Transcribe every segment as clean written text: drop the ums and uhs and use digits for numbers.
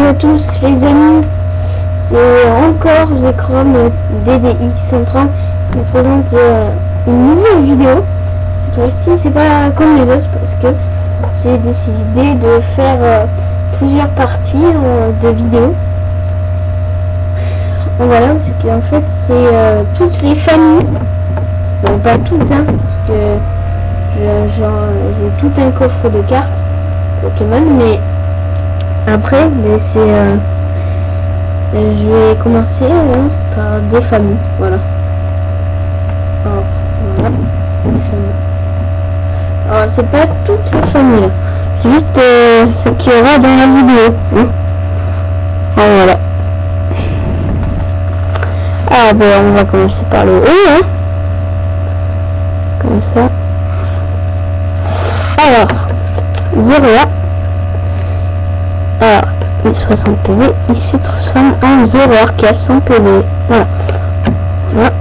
Salut à tous les amis, c'est encore Zekrom DDX130 qui vous présente une nouvelle vidéo. Cette fois-ci c'est pas comme les autres parce que j'ai décidé de faire plusieurs parties de vidéos. Voilà, parce qu'en fait c'est toutes les familles, bon pas toutes parce que j'ai tout un coffre de cartes Pokémon, mais après, c'est je vais commencer par des familles, voilà. Alors, voilà, les familles. Alors, c'est pas toutes les familles, c'est juste ce qu'il y aura dans la vidéo. Alors, voilà. Ah, ben, on va commencer par le haut, comme ça. Alors, Zoroa. Alors, 60 PV, il se transforme en Zoroark qui a 100 PV. Voilà. Voilà.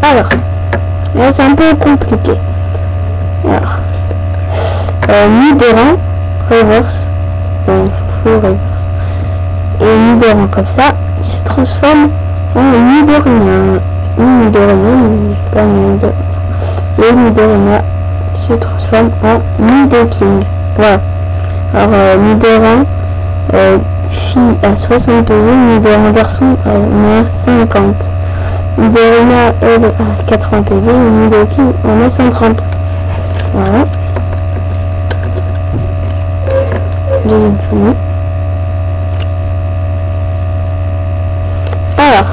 Alors, là c'est un peu compliqué. Alors, Nidoran, reverse. Bon, full reverse. Et Nidoran comme ça, il se transforme en Nidorina. Et Nidorina se transforme en Nidoking. Voilà. Alors Nidoran fille à 60 PV, Nidoran garçon à 50. Nidorina elle à 80 PV et Nidoking en a 130. Voilà. Deuxième famille. Alors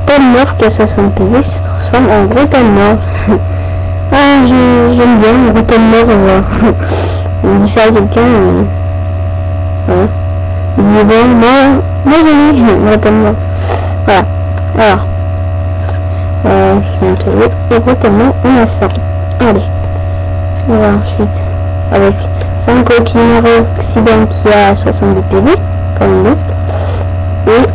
Telmorph qui a 60 PV se transforme en gros Telmorph. Ah, j'aime bien le Telmorph. On dit ça à quelqu'un. Voilà. Il dit bon, moi j'ai lu le Telmorph. Voilà. Alors, le gros Telmorph, on a ça. Allez. On va ensuite avec Sanko Occident qui a 70 PV, comme l'autre. Et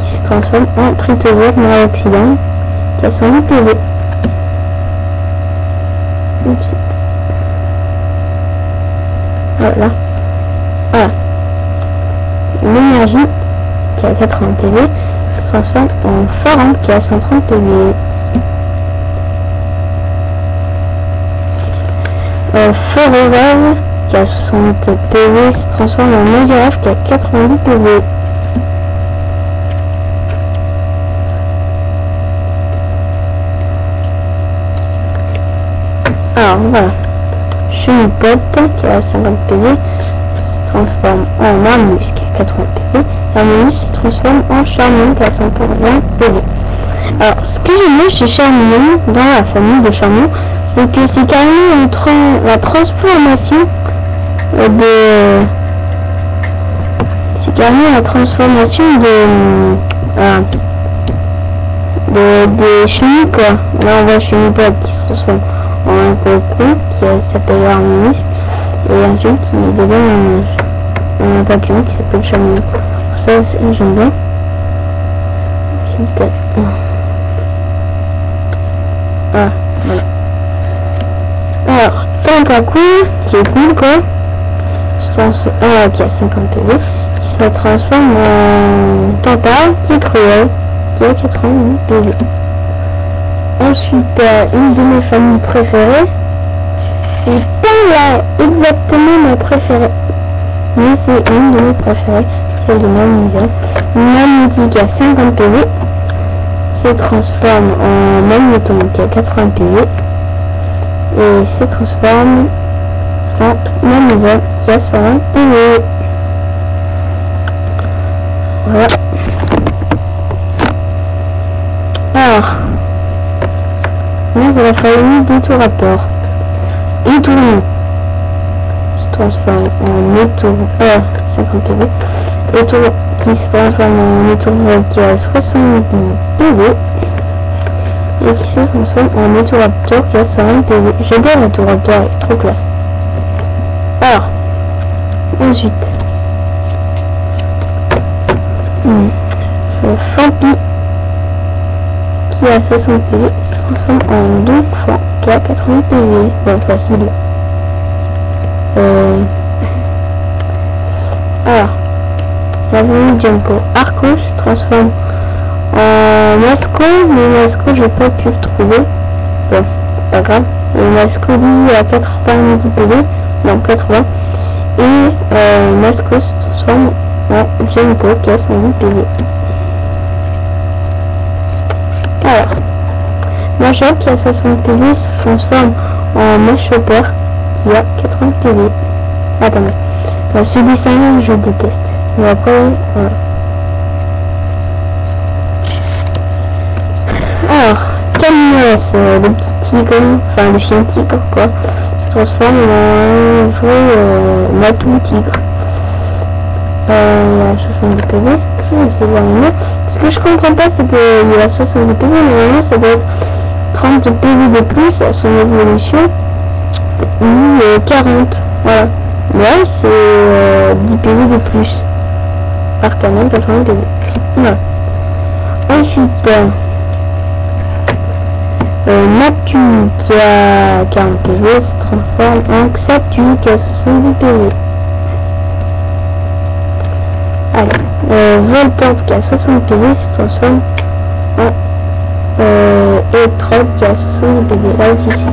qui se transforme en Tritosaur Occident qui a 110 PV. Ensuite. Voilà. Voilà. L'énergie qui a 80 PV se transforme en Faramp qui a 130 PV. Foroval qui a 60 PV se transforme en Nozoraf qui a 90 PV. Alors voilà, Chenipote qui a 50 PV se transforme en Marmus qui a 80 PV. Marmus se transforme en Charmant qui a 120 PV. Alors ce que j'aime bien chez Charmant, dans la famille de Charmant, c'est que c'est carrément la transformation de... C'est carrément la transformation des chenilles quoi. Là on voit Chenipote qui se transforme en un cocon qui s'appelle Harmonis et ensuite qui devient un papillon qui s'appelle Chamois. Ça j'aime bien. Ensuite, voilà. Alors Tentacool qui est cool quoi, qui a 50 PV, qui se transforme en Tenta qui est cruel qui a 80 PV. Ensuite, une de mes familles préférées, c'est pas exactement ma préférée, mais c'est une de mes préférées, celle de Magnésia. Magnétique qui a 50 PV se transforme en Magnéton qui a 80 PV et se transforme en Magnésia qui a 120 PV. Voilà. Alors, c'est la famille d'Eturaptor. Eturino se transforme en Etur 50 PV. Etur qui se transforme en Etur qui a 70 PV. Et qui se transforme en Eturaptor qui a 120 PV. J'adore Eturaptor, il est trop classe. Alors, ensuite, Fampi qui a 60 PV se transforme en Donphan qui a 80 PV. Bon, facile. Alors, l'avenue Jumpo. Arco se transforme en Masco, mais Masco, je n'ai pas pu le trouver. Bon, pas grave. Le Masco, lui, a 90 PV, non 80. Et Masco se transforme en Jumpo qui a 110 PV. Alors, Machop qui a 60 PV se transforme en Machopper qui a 80 PV. Attendez, ce dessin je déteste. Mais après, voilà. Alors, Camillus, le petit tigre, enfin le chien tigre quoi, se transforme en un vrai matou tigre. Il a 70 PV, c'est vraiment. Ce que je comprends pas, c'est qu'il a 70 PV, mais normalement ça doit être 30 PV de plus à son évolution, ou 40, voilà. Là, c'est 10 PV de plus. Par canon, 80 PV. Voilà. Ensuite, Matu qui a 40 PV se transforme en Xatu qui a 70 PV. Allez, Voltorb qui a 60 PV se transforme en Electrode qui a 70 PV. Là aussi c'est un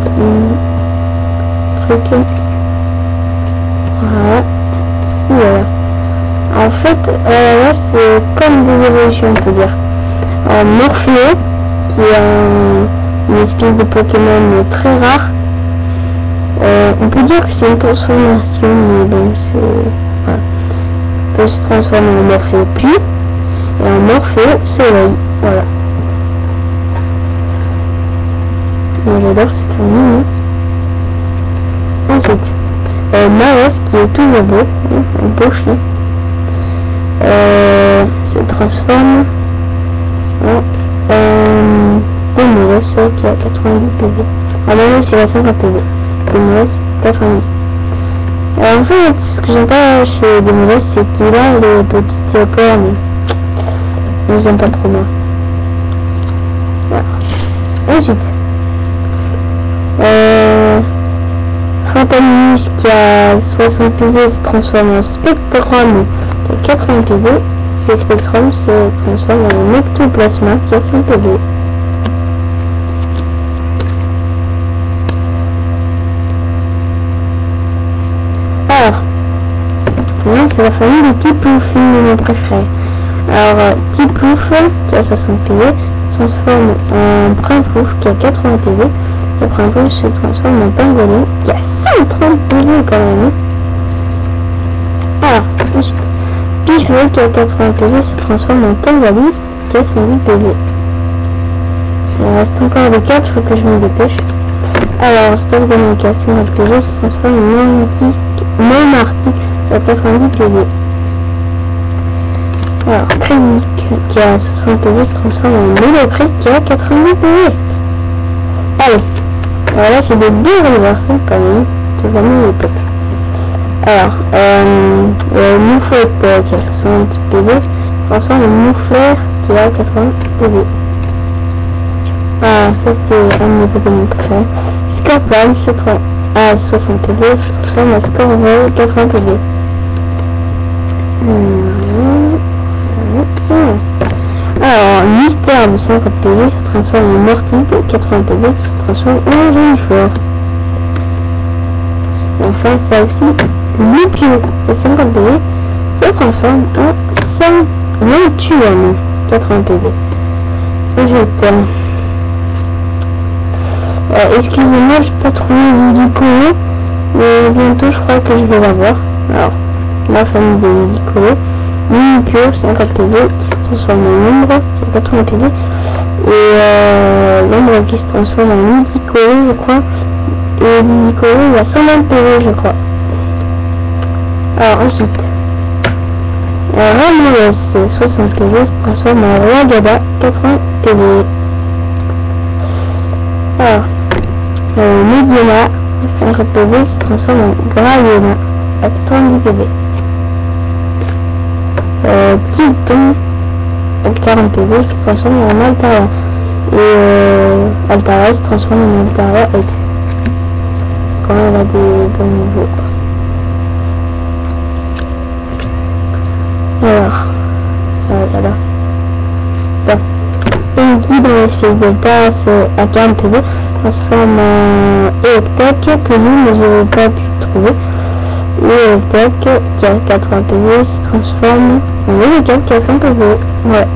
truc. Voilà. Voilà. En fait, là c'est comme des évolutions, on peut dire. Morphée qui est une espèce de Pokémon très rare. On peut dire que c'est une transformation, mais bon, c'est. Voilà. Peut se transformer en Morphée puis et en Morphée Soleil. Voilà. J'adore cette famille. Ensuite, Maos qui est toujours beau, un beau chien, se transforme en Moros qui a 90 PV. Ah Moros il a 50 PV. Moros 90. En fait, ce que j'aime pas chez Demolos, c'est qu'il a les petites cornes. Mais j'aime pas trop moi. Voilà. Ensuite, Fantaminus qui a 60 PV se transforme en Spectrum qui a 80 PV. Et Spectrum se transforme en Ectoplasma qui a 100 PV. C'est la famille de Tiplouf, une de mes préférées. Alors, Tiplouf, qui a 60 PV, se transforme en Primplouf, qui a 80 PV. Et Primplouf se transforme en Pangolin, qui a 130 PV quand même. Alors, Pifeu, qui a 80 PV, se transforme en Tangalis, qui a 110 PV. Il reste encore des 4, il faut que je me dépêche. Alors, Stalgonin, qui a 50 PV, se transforme en Monartique, qui a 90 PV. Alors, Critic qui a 60 PV se transforme en Mélocric qui a 90 PV. Allez, voilà, c'est des deux reverses quand même, de vraiment l'époque. Alors, Mouflette qui a 60 PV se transforme en Moufleur qui a 80 PV. Ah, ça c'est un de mes Pokémon préférés. Scorpion se transforme à 60 PV se transforme en Scorvol 80 PV. Alors, Mystère de 50 PV se transforme en Mortide 80 PV qui se transforme en Genifort. Enfin, ça aussi, Lupio de 50 PV se transforme en Saint-Ventuan 80 PV. Ensuite, excusez-moi, je n'ai pas trouvé Ludicolo, mais bientôt je crois que je vais l'avoir. Alors, la famille de Ludicolo. Lupio 50 PV qui se transforme en Ombre qui a 80 PV. Et l'Ombre qui se transforme en Ludicolo, je crois. Et Ludicolo, il a 120 PV, je crois. Alors, ensuite, Ramoulos 60 PV se transforme en Ragaba 80 PV. Alors, Mediona 50 PV se transforme en Graviona à 30 PV. Titon avec 40 PV se transforme en Altaria. Et Altaria se transforme en Altaria X. Quand elle a des bons niveaux, quoi. Alors, voilà. Bon. Enki dans l'espèce Delta à 40 PV transforme en Electek que nous n'avons pas pu trouver. Et Electek qui a 80 PV se transforme en Electek qui a 100 PV. Ouais.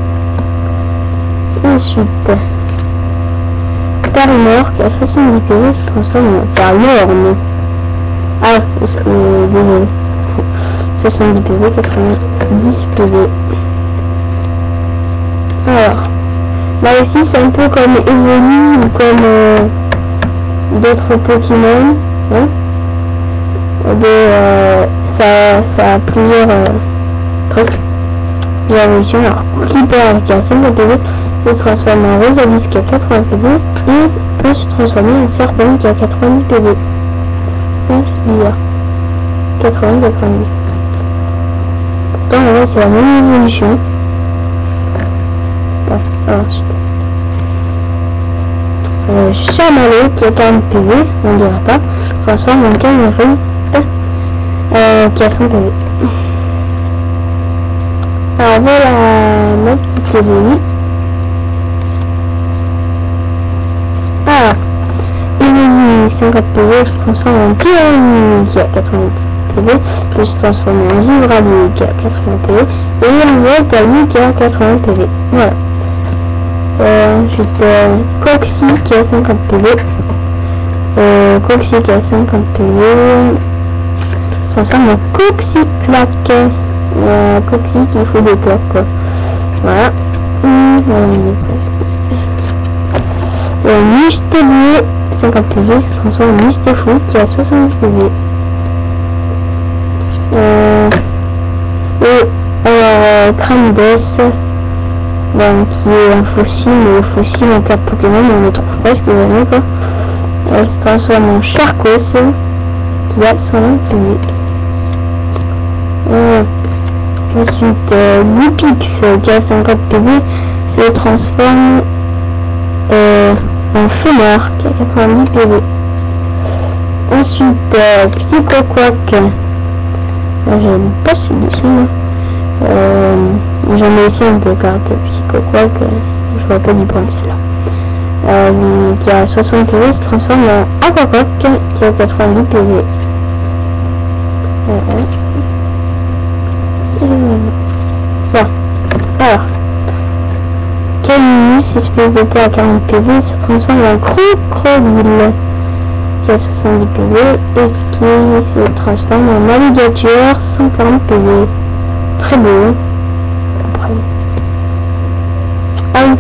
Ensuite, Parimore qui a 70 PV se transforme en Parimorne. Ah, désolé. 70 PV, 90 PV. Alors, là aussi c'est un peu comme Evoli ou comme d'autres Pokémon. Hein, ça a plusieurs trucs. L'évolution. Alors, Clipper qui a 50 PV se transforme en Rosalis qui a 80 PV et peut se transformer en Serpent qui a 90 PV. Ouais, c'est bizarre. 80-90. Pourtant, là, c'est la même évolution. Ouais, alors, ensuite. Chamallow qui a 40 PV, on dirait pas, se transforme en Cameroun qui a 100 PV. Alors voilà ma petite Evoli. Alors, Evoli 50 PV se transforme en Pyramide qui a 80 PV, peut se transformer en Vibrali qui a 80 PV et en Voltali qui a 80 PV. Voilà. Ensuite, Coxy qui a 50 PV. Coxy qui a 50 PV se transforme en Coxyclaque. Coxy qui fout des claques, quoi. Voilà. Voilà, on est presque. Mustélier 50 PV se transforme en Mustéfou qui a 60 PV. Et Cranidos, qui est un fossile, mais fossile en cas Pokémon, on le trouve presque jamais, quoi. Elle se transforme en Charcos qui a 120 PV. Ensuite, Lupix qui a 50 PV se transforme en Fenard qui a 90 PV. Ensuite, Psychoquack. J'aime pas ce dessin là. J'en ai 5 cartes Psychoquack. Je vois pas du prendre celle-là. Qui a 60 PV se transforme en Aquaquack qui a 90 PV. Bon, alors, Calinus, espèce d'été à 40 PV, se transforme en Crocodile qui a 70 PV et qui se transforme en Alligator 140 PV. Très beau. Après. Ah oui.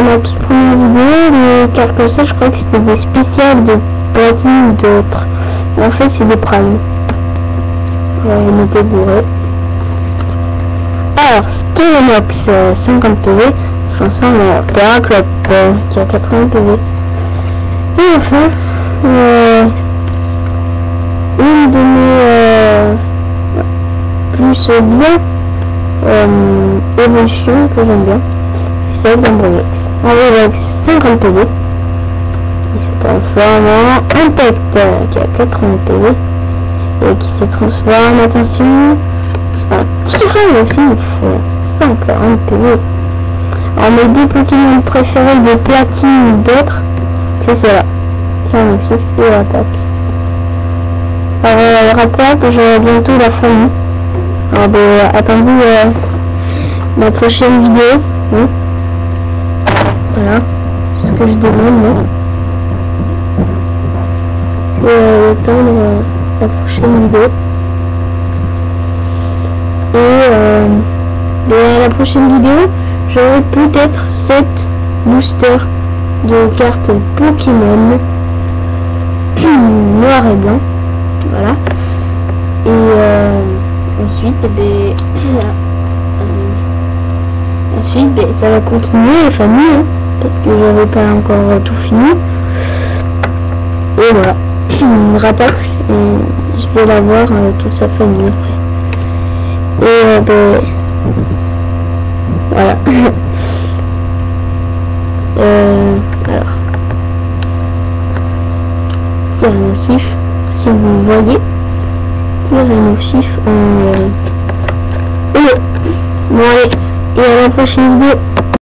Ma toute première vidéo, les cartes comme ça, je crois que c'était des spéciales de platine ou d'autres. En fait, c'est des primes. On était bourré. Alors, Skelenox 50 PV se transforme en Terraclop qui a 80 PV. Et enfin, une de mes plus bien évolutions que j'aime bien, c'est celle d'Ambrevex. Ambrevex 50 PV qui se transforme en Impact qui a 80 PV et qui se transforme, attention, en Tyrann aussi, il faut 140 PV. Alors mes deux Pokémon préférés de platine ou d'autres, c'est cela. Tyrannosaurus et Rattaque. Alors Rattaque, j'aurai bientôt la famille. Alors attendez ma prochaine vidéo. Hein. Voilà, c'est ce que je demande moi. C'est attendre la prochaine vidéo. Et dans la prochaine vidéo, j'aurai peut-être 7 boosters de cartes Pokémon noir et blanc. Voilà. Et ensuite, ça va continuer les familles, hein, parce que j'avais pas encore tout fini. Et voilà. Rattaque, je vais la voir toute sa famille après. Et voilà. Alors, Tyrannosif, si vous voyez, Tyrannosif en... Bon allez, et à la prochaine vidéo.